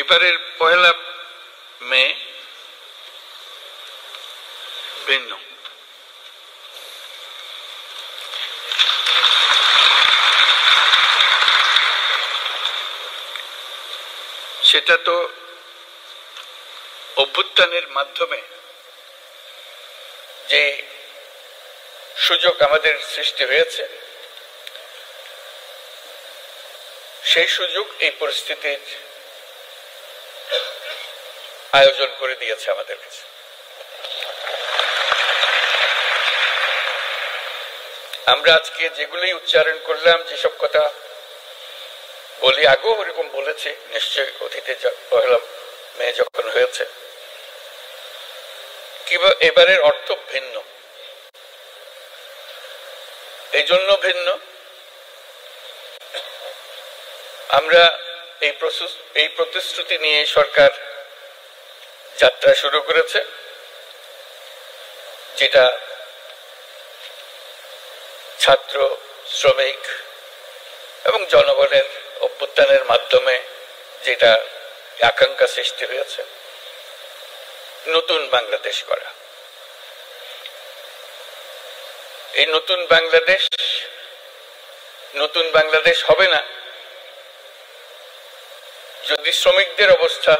এবারের 1 মে ভিন্ন। সেটা তো অভ্যুত্থানের মাধ্যমে যে সুযোগ আমাদের সৃষ্টি হয়েছে, সেই সুযোগ এই পরিস্থিতির আয়োজন করে দিয়েছে আমাদের কাছে। আমরা আজকে যেগুলি উচ্চারণ করলাম, যেসব কথা বলি, আগেও ওরকম বলেছি নিশ্চয়, অতীতে 1 মে যখন হয়েছে, কিংবা এবারের অর্থ ভিন্ন। এই জন্য ভিন্ন, আমরা এই প্রতিশ্রুতি নিয়ে সরকার যাত্রা শুরু করেছে, যেটা ছাত্র, শ্রমিক এবং জনগণের অভ্যুত্থানের মাধ্যমে যেটা আকাঙ্ক্ষা সৃষ্টি হয়েছে, নতুন বাংলাদেশ করা। এই নতুন বাংলাদেশ হবে না যদি শ্রমিকদের অবস্থা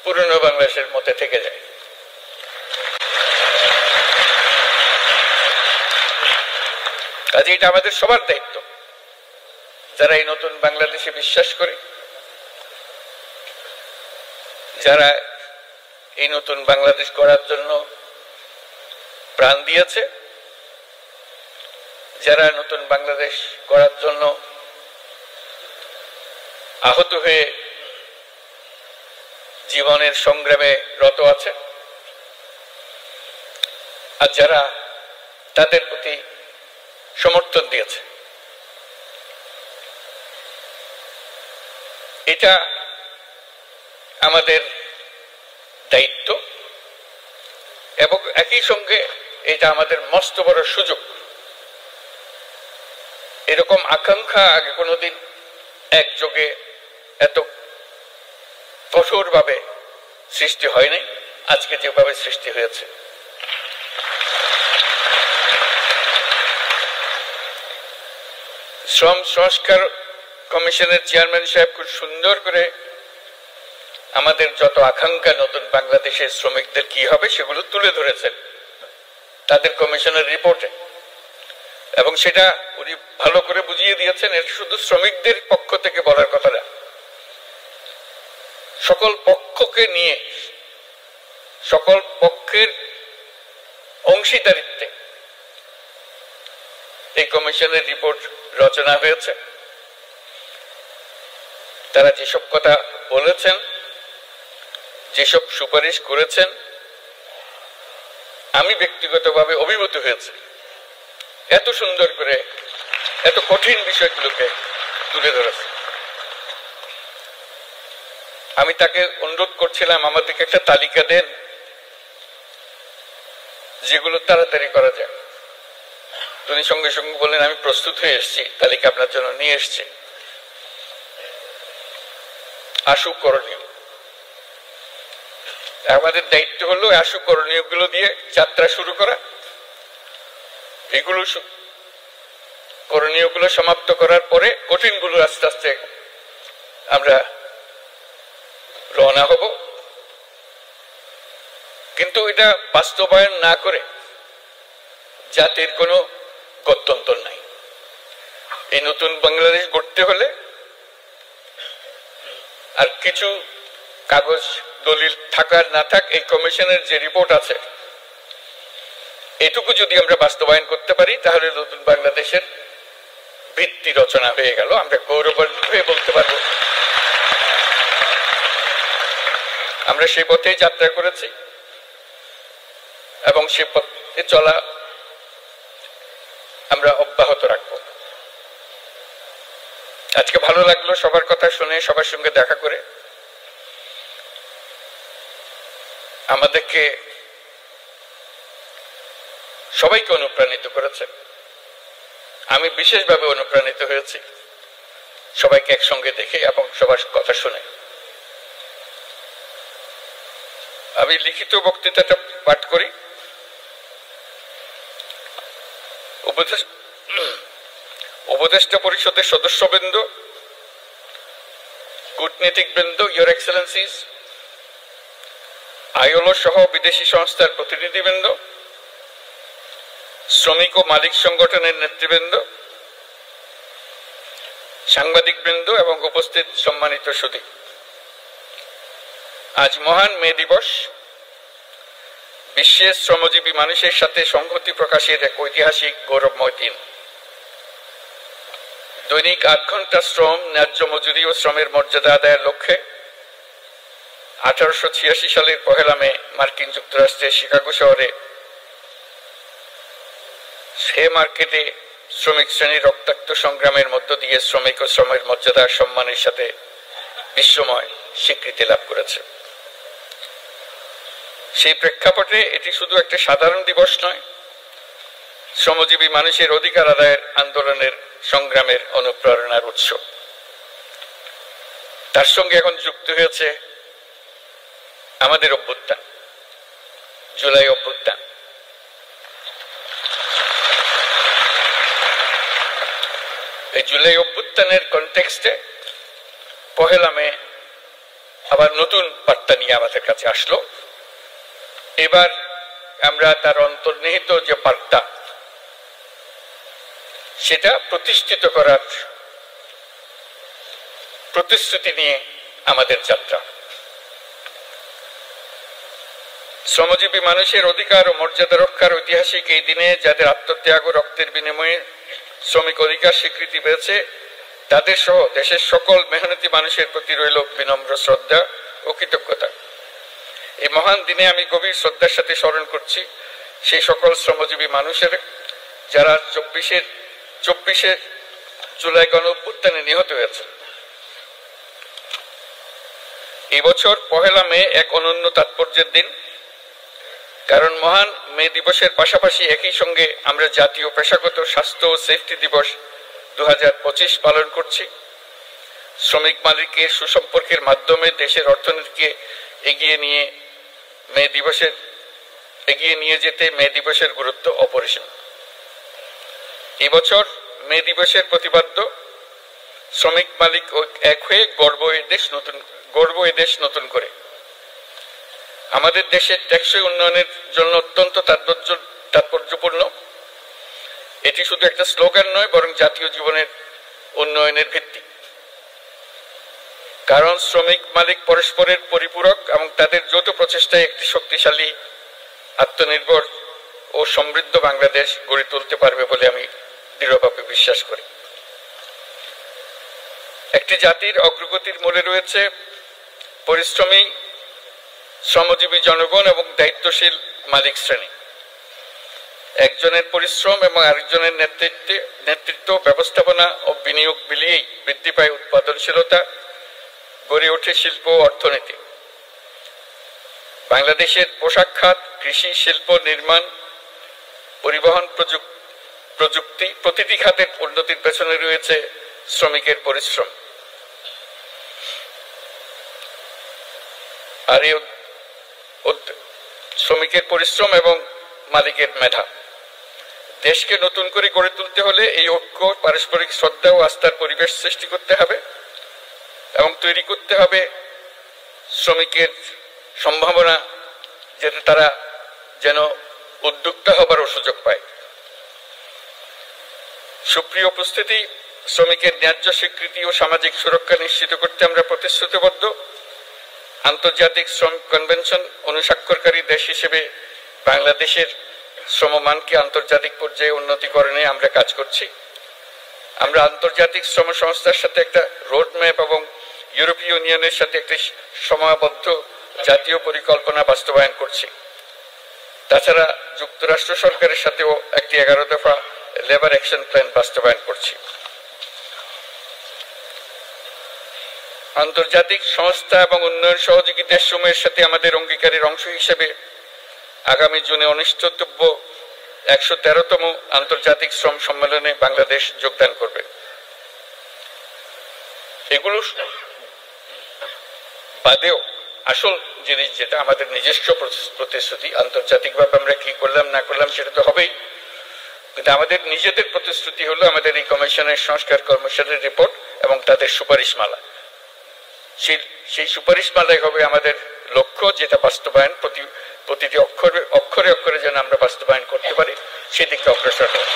পুরনো বাংলাদেশের মধ্যে থেকে যায়। কাজে এটা আমাদের সবার দায়িত্ব, যারা এই নতুন বাংলাদেশে বিশ্বাস করে, যারা এই নতুন বাংলাদেশ গড়ার জন্য প্রাণ দিয়েছে, যারা নতুন বাংলাদেশ গড়ার জন্য আহত হয়ে জীবনের সংগ্রামে রত আছে, আর যারা তাদের প্রতি সমর্থন দিয়েছে। এটা আমাদের দায়িত্ব এবং একই সঙ্গে এটা আমাদের মস্ত বড় সুযোগ। এরকম আকাঙ্ক্ষা আগে কোনোদিন একযোগে এত কঠোরভাবে সৃষ্টি হয়নি, আজকে যেভাবে সৃষ্টি হয়েছে। শ্রম সংস্কার কমিশনের চেয়ারম্যান সাহেব খুব সুন্দর করে আমাদের যত আকাঙ্ক্ষা নতুন বাংলাদেশের শ্রমিকদের কি হবে সেগুলো তুলে ধরেছেন তাদের কমিশনের রিপোর্টে, এবং সেটা উনি ভালো করে বুঝিয়ে দিয়েছেন। এটা শুধু শ্রমিকদের পক্ষ থেকে বলার কথা না, সকল পক্ষকে নিয়ে, সকল পক্ষের অংশীদারিত্বে এই কমিশনের রিপোর্ট রচনা হয়েছে। তারা যেসব কথা বলেছেন, যেসব সুপারিশ করেছেন, আমি ব্যক্তিগতভাবে অভিভূত হয়েছে। এত সুন্দর করে এত কঠিন বিষয়গুলোকে তুলে ধরেছে। আমি তাকে অনুরোধ করছিলাম আমাদেরকে একটা তালিকা দেন যেগুলো তাড়াতাড়ি করা যায়। তিনি সঙ্গে সঙ্গে বললেন, আমি প্রস্তুত হয়ে এসেছি, তালিকা আপনার জন্য নিয়ে এসেছি। আশু করণীয়, আমাদের দায়িত্ব হলো আশু করণীয় গুলো দিয়ে যাত্রা শুরু করা। এগুলো করণীয় গুলো সমাপ্ত করার পরে কঠিন গুলো আস্তে আস্তে আমরা রওনা হব। কিন্তু এটা বাস্তবায়ন না করে জাতির কোনো গত্যন্তর নাই। এই নতুন বাংলাদেশ গড়তে হলে আর কিছু কাগজ দলিল থাকার না থাক, এই কমিশনের যে রিপোর্ট আছে এটুকু যদি আমরা বাস্তবায়ন করতে পারি, তাহলে নতুন বাংলাদেশের ভিত্তি রচনা হয়ে গেল। আমরা গৌরবান্বিত হয়ে বলতে পারবো আমরা সেই পথে যাত্রা করেছি এবং সে পথে চলা আমরা অব্যাহত রাখব। আজকে ভালো লাগলো সবার কথা শুনে, সবার সঙ্গে দেখা করে। আমাদেরকে সবাইকে অনুপ্রাণিত করেছে। আমি বিশেষভাবে অনুপ্রাণিত হয়েছি সবাইকে একসঙ্গে দেখে এবং সবার কথা শুনে। আমি লিখিত বক্তৃতাটা পাঠ করি। উপদেষ্টা পরিষদের সদস্যবৃন্দ, কূটনীতিকবৃন্দ, ইয়োর এক্সেলেন্সিজ, আইএলও সহ বিদেশি সংস্থার প্রতিনিধিবৃন্দ, শ্রমিক ও মালিক সংগঠনের নেতৃবৃন্দ, সাংবাদিকবৃন্দ এবং উপস্থিত সম্মানিত সুধী, আজ মহান মে দিবস। বিশ্বের শ্রমজীবী মানুষের সাথে সংহতি প্রকাশের এক ঐতিহাসিক গৌরবময় দিন। দৈনিক ৮ ঘন্টা শ্রম, ন্যায্য মজুরি ও শ্রমের মর্যাদা আদায়ের লক্ষ্যে 1886 সালের 1 মে মার্কিন যুক্তরাষ্ট্রের শিকাগো শহরে মার্কেটে শ্রমিক শ্রেণীর রক্তাক্ত সংগ্রামের মধ্য দিয়ে শ্রমিক ও শ্রমের মর্যাদা সম্মানের সাথে বিশ্বময় স্বীকৃতি লাভ করেছে। সেই প্রেক্ষাপটে এটি শুধু একটা সাধারণ দিবস নয়, শ্রমজীবী মানুষের অধিকার আদায়ের আন্দোলনের সংগ্রামের অনুপ্রেরণার উৎস। তার সঙ্গে এখন যুক্ত হয়েছে আমাদের অভ্যুত্থান, জুলাই অভ্যুত্থান। এই জুলাই অভ্যুত্থানের কনটেক্সটে 1 মে আবার নতুন বার্তা নিয়ে আমাদের কাছে আসলো। এবার আমরা তার অন্তর্নিহিত যে বার্তা, সেটা প্রতিষ্ঠিত করার প্রতিশ্রুতি নিয়ে আমাদের যাত্রা। শ্রমজীবী মানুষের অধিকার ও মর্যাদা রক্ষার ঐতিহাসিক এই দিনে যাদের আত্মত্যাগ ও রক্তের বিনিময়ে শ্রমিক অধিকার স্বীকৃতি পেয়েছে, তাদের সহ দেশের সকল মেহনতি মানুষের প্রতি রইল বিনম্র শ্রদ্ধা ও কৃতজ্ঞতা। এই মহান দিনে আমি গভীর শ্রদ্ধার সাথে স্মরণ করছি সেই সকল শ্রমজীবী মানুষের যারা 24শে জুলাই গণ অভ্যুত্থানে নিহত হয়েছে। এই বছর 1 মে এক অনন্য তাৎপর্যের দিন, কারণ মহান মে দিবসের পাশাপাশি একই সঙ্গে আমরা জাতীয় পেশাগত স্বাস্থ্য ও সেফটি দিবস 2025 পালন করছি। শ্রমিক মালিকের সুসম্পর্কের মাধ্যমে দেশের অর্থনীতিকে এগিয়ে নিয়ে যেতে মে দিবসের গুরুত্ব অপরিসীম। এই বছর মে দিবসের প্রতিপাদ্য শ্রমিক মালিক এক হয়ে গর্ব এ দেশ নতুন করে। আমাদের দেশের টেকসই উন্নয়নের জন্য অত্যন্ত তাৎপর্যপূর্ণ। এটি শুধু একটা স্লোগান নয়, বরং জাতীয় জীবনের উন্নয়নের ভিত্তি। কারণ শ্রমিক মালিক পরস্পরের পরিপূরক এবং তাদের যৌথ প্রচেষ্টায় একটি শক্তিশালী, আত্মনির্ভর ও সমৃদ্ধ বাংলাদেশ গড়ে তুলতে পারবে বলে আমি দৃঢ়ভাবে বিশ্বাস করি। একটি জাতির অগ্রগতির মূলে রয়েছে পরিশ্রমী শ্রমজীবী জনগণ এবং দায়িত্বশীল মালিক শ্রেণী। একজনের পরিশ্রম এবং আরেকজনের নেতৃত্ব, ব্যবস্থাপনা ও বিনিয়োগ মিলিয়েই বৃদ্ধি পায় উৎপাদনশীলতা, গড়ে ওঠে শিল্প ও অর্থনীতি। বাংলাদেশের পোশাক খাত, কৃষি, শিল্প, নির্মাণ, পরিবহন, প্রযুক্তি, প্রতিটি খাতের উন্নতির পেছনে রয়েছে শ্রমিকের পরিশ্রম। আর এই শ্রমিকের পরিশ্রম এবং মালিকের মেধা। দেশকে নতুন করে গড়ে তুলতে হলে এই ঐক্য, পারস্পরিক শ্রদ্ধা ও আস্থার পরিবেশ সৃষ্টি করতে হবে এবং তৈরি করতে হবে শ্রমিকের সম্ভাবনা, যাতে তারা যেন উদ্যোক্তা হবারও সুযোগ পায়। সুপ্রিয় উপস্থিতি, শ্রমিকের ন্যায্য স্বীকৃতি ও সামাজিক সুরক্ষা নিশ্চিত করতে আমরা প্রতিশ্রুতিবদ্ধ। আন্তর্জাতিক শ্রম কনভেনশন অনুস্বাক্ষরকারী দেশ হিসেবে বাংলাদেশের শ্রমমানকে আন্তর্জাতিক পর্যায়ে উন্নতিকরণে আমরা কাজ করছি। আমরা আন্তর্জাতিক শ্রম সংস্থার সাথে একটা রোডম্যাপ এবং ইউরোপীয় ইউনিয়নের সাথে একটি সময়াবদ্ধ জাতীয় পরিকল্পনা বাস্তবায়ন করছি। তাছাড়া যুক্তরাষ্ট্র সরকারের সাথেও একটি 11 দফা লেবার অ্যাকশন প্ল্যান বাস্তবায়ন করছি। আন্তর্জাতিক সংস্থা এবং উন্নয়ন সহযোগী দেশসমূহের সাথে আমাদের অঙ্গীকারের অংশ হিসেবে আগামী জুনে অনুষ্ঠিতব্য 113তম আন্তর্জাতিক শ্রম সম্মেলনে বাংলাদেশ যোগদান করবে। এগুলো বাদেও আসল জিনিস যেটা আমাদের নিজস্ব প্রতিশ্রুতি, আন্তর্জাতিকভাবে আমরা কি করলাম না করলাম সেটা তো হবেই, কিন্তু আমাদের নিজেদের প্রতিশ্রুতি হলো আমাদের এই কমিশনের সংস্কার কমিশনের রিপোর্ট এবং তাদের সুপারিশমালা। সেই সুপারিশমালাই হবে আমাদের লক্ষ্য, যেটা বাস্তবায়ন প্রতিটি অক্ষরে অক্ষরে যেন আমরা বাস্তবায়ন করতে পারি, সেদিকে অগ্রসর হবে।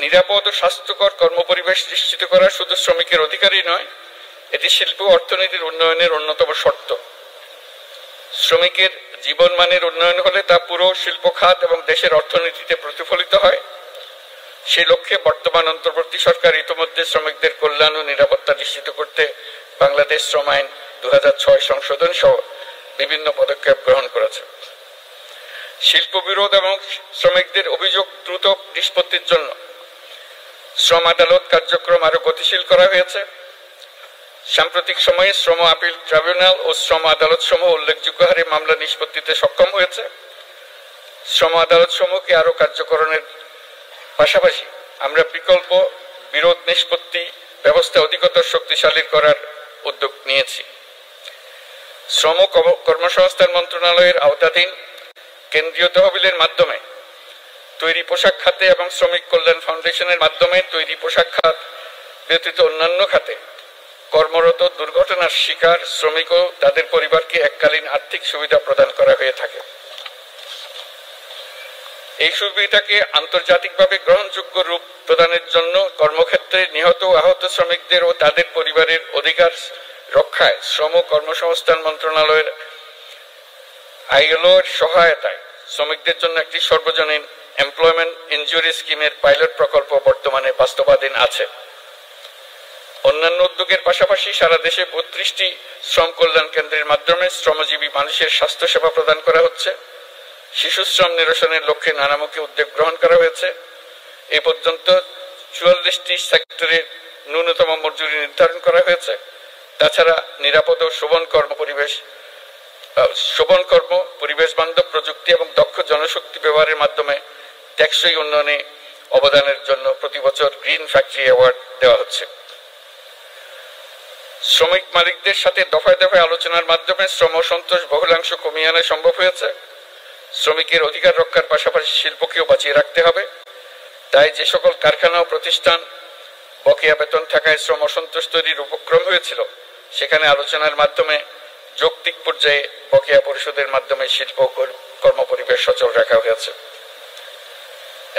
নিরাপদ ও স্বাস্থ্যকর কর্মপরিবেশ নিশ্চিত করা শুধু শ্রমিকের অধিকারই নয়, এটি শিল্প অর্থনীতির উন্নয়নের অন্যতম শর্ত। শ্রমিকের জীবনমানের উন্নয়ন হলে তা পুরো শিল্প খাত এবং দেশের অর্থনীতিতে প্রতিফলিত হয়। সেই লক্ষ্যে বর্তমান অন্তর্বর্তী সরকার ইতিমধ্যে শ্রমিকদের কল্যাণ ও নিরাপত্তা নিশ্চিত করতে বাংলাদেশ শ্রম আইন 2006 সংশোধন সহ বিভিন্ন পদক্ষেপ গ্রহণ করেছে। শিল্প বিরোধ এবং শ্রমিকদের অভিযোগ দ্রুত নিষ্পত্তির জন্য শ্রম আদালত কার্যক্রম আরো গতিশীল করা হয়েছে। সাম্প্রতিক সময়ে শ্রম আপিল ট্রাইব্যুনাল ও শ্রম আদালত সমূহ উল্লেখযোগ্য হারে মামলা নিষ্পত্তিতে সক্ষম হয়েছে। শ্রম আদালত সমূহকে আরো কার্যকরণের পাশাপাশি আমরা বিকল্প বিরোধ নিষ্পত্তি ব্যবস্থা অধিকতর শক্তিশালী করার উদ্যোগ নিয়েছি। শ্রম কর্মসংস্থান মন্ত্রণালয়ের আওতাধীন কেন্দ্রীয় তহবিলের মাধ্যমে তৈরি পোশাক খাতে এবং শ্রমিক কল্যাণ ফাউন্ডেশনের মাধ্যমে তৈরি পোশাক খাত ব্যতীত অন্যান্য খাতে কর্মরত দুর্ঘটনার শিকার শ্রমিক ও তাদের পরিবারকে এককালীন আর্থিক সুবিধা প্রদান করা হয়ে থাকে। এই সুবিধাকে আন্তর্জাতিকভাবে গ্রহণযোগ্য রূপ প্রদানের জন্য কর্মক্ষেত্রে নিহত ও আহত শ্রমিকদের ও তাদের পরিবারের অধিকার রক্ষায় শ্রম কর্মসংস্থান মন্ত্রণালয়ের আইএলওর সহায়তায় শ্রমিকদের জন্য একটি সর্বজনীন এমপ্লয়মেন্ট ইনজুরি স্কিমের পাইলট প্রকল্প বর্তমানে বাস্তবায়ন আছে। অন্যান্য উদ্যোগের পাশাপাশি সারা দেশে 32টি শ্রম কল্যাণ কেন্দ্রের মাধ্যমে শ্রমজীবী মানুষের স্বাস্থ্য সেবা প্রদান করা হচ্ছে। শিশু শ্রম নিরসনের লক্ষ্যে নানামুখী উদ্যোগ গ্রহণ করা হয়েছে। এ পর্যন্ত 44টি সেক্টরে ন্যূনতম মজুরি নির্ধারণ করা হয়েছে। তাছাড়া নিরাপদ ও শোভন কর্ম পরিবেশ বান্ধব প্রযুক্তি এবং দক্ষ জনশক্তি ব্যবহারের মাধ্যমে টেকসই উন্নয়নে অবদানের জন্য প্রতি বছর গ্রিন ফ্যাক্টরি অ্যাওয়ার্ড দেওয়া হচ্ছে। শ্রমিক মালিকদের সাথে দফায় দফায় আলোচনার মাধ্যমে শ্রম সন্তোষ বহুলাংশ কমিয়ে আনা সম্ভব হয়েছে। শ্রমিকের অধিকার রক্ষার পাশাপাশি শিল্পকেও বাঁচিয়ে রাখতে হবে। তাই যে সকল কারখানা ও প্রতিষ্ঠান বকেয়া বেতন থাকায় শ্রম অসন্তোষ তৈরির উপক্রম হয়েছিল, সেখানে আলোচনার মাধ্যমে যৌক্তিক পর্যায়ে বকেয়া পরিশোধের মাধ্যমে শিল্প কর্মপরিবেশ সচল রাখা হয়েছে।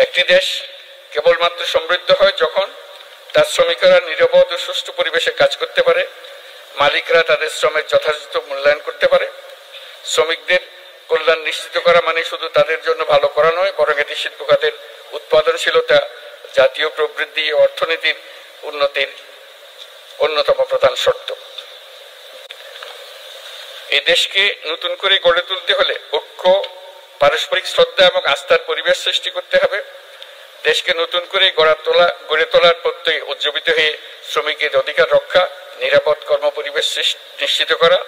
একটি দেশ কেবলমাত্র সমৃদ্ধ হয় যখন তার শ্রমিকরা নিরাপদ ও সুষ্ঠু পরিবেশে কাজ করতে পারে, মালিকরা তাদের শ্রমের যথাযথ মূল্যায়ন করতে পারে। শ্রমিকদের কল্যাণ নিশ্চিত করা মানে শুধু তাদের জন্য ভালো করা নয়, বরং এটি শিল্প খাতের উৎপাদনশীলতা, জাতীয় প্রবৃদ্ধি ও অর্থনীতির উন্নতির অন্যতম প্রধান শর্ত। এই দেশকে নতুন করে গড়ে তুলতে হলে ঐক্য, পারস্পরিক শ্রদ্ধা এবং আস্থার পরিবেশ সৃষ্টি করতে হবে। দেশকে নতুন করে গড়ে তোলার প্রত্যয় উজ্জীবিত হয়ে শ্রমিকের অধিকার রক্ষা, নিরাপদ কর্মপরিবেশ নিশ্চিত করা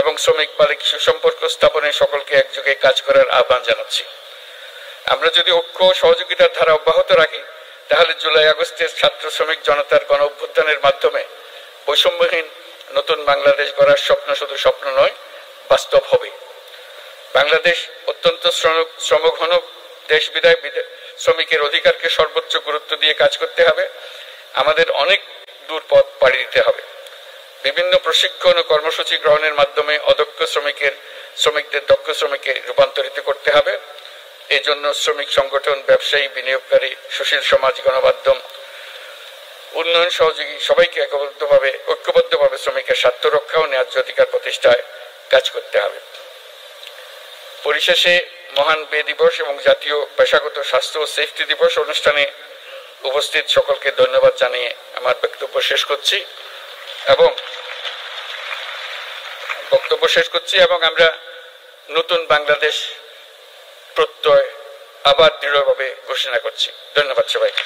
এবং শ্রমিক মালিক সুসম্পর্ক স্থাপনে সকলকে একযোগে কাজ করার আহ্বান জানাচ্ছি। আমরা যদি ঐক্য ও সহযোগিতার ধারা অব্যাহত রাখি, তাহলে জুলাই আগস্টের ছাত্র শ্রমিক জনতার গণ অভ্যুত্থানের মাধ্যমে বৈষম্যহীন নতুন বাংলাদেশ গড়ার স্বপ্ন শুধু স্বপ্ন নয়, বাস্তব হবে। বাংলাদেশ অত্যন্ত শ্রমঘন দেশ বিধায় শ্রমিকের অধিকারকে সর্বোচ্চ গুরুত্ব দিয়ে কাজ করতে হবে। আমাদের অনেক দূর পথ পাড়ি দিতে হবে। বিভিন্ন প্রশিক্ষণ ও কর্মসূচি গ্রহণের মাধ্যমে অদক্ষ শ্রমিকদের দক্ষ শ্রমিকে রূপান্তরিত করতে হবে। এই জন্য শ্রমিক সংগঠন, ব্যবসায়ী, বিনিয়োগকারী, সুশীল সমাজ, গণমাধ্যম, উন্নয়ন সহযোগী সবাইকে ঐক্যবদ্ধভাবে শ্রমিকের স্বার্থ রক্ষা ও ন্যায্য অধিকার প্রতিষ্ঠায় কাজ করতে হবে। পরিশেষে মহান মে দিবস এবং জাতীয় পেশাগত স্বাস্থ্য ও সেফটি দিবস অনুষ্ঠানে উপস্থিত সকলকে ধন্যবাদ জানিয়ে আমার বক্তব্য শেষ করছি এবং আমরা নতুন বাংলাদেশ প্রত্যয় আবার দৃঢ়ভাবে ঘোষণা করছি। ধন্যবাদ সবাইকে।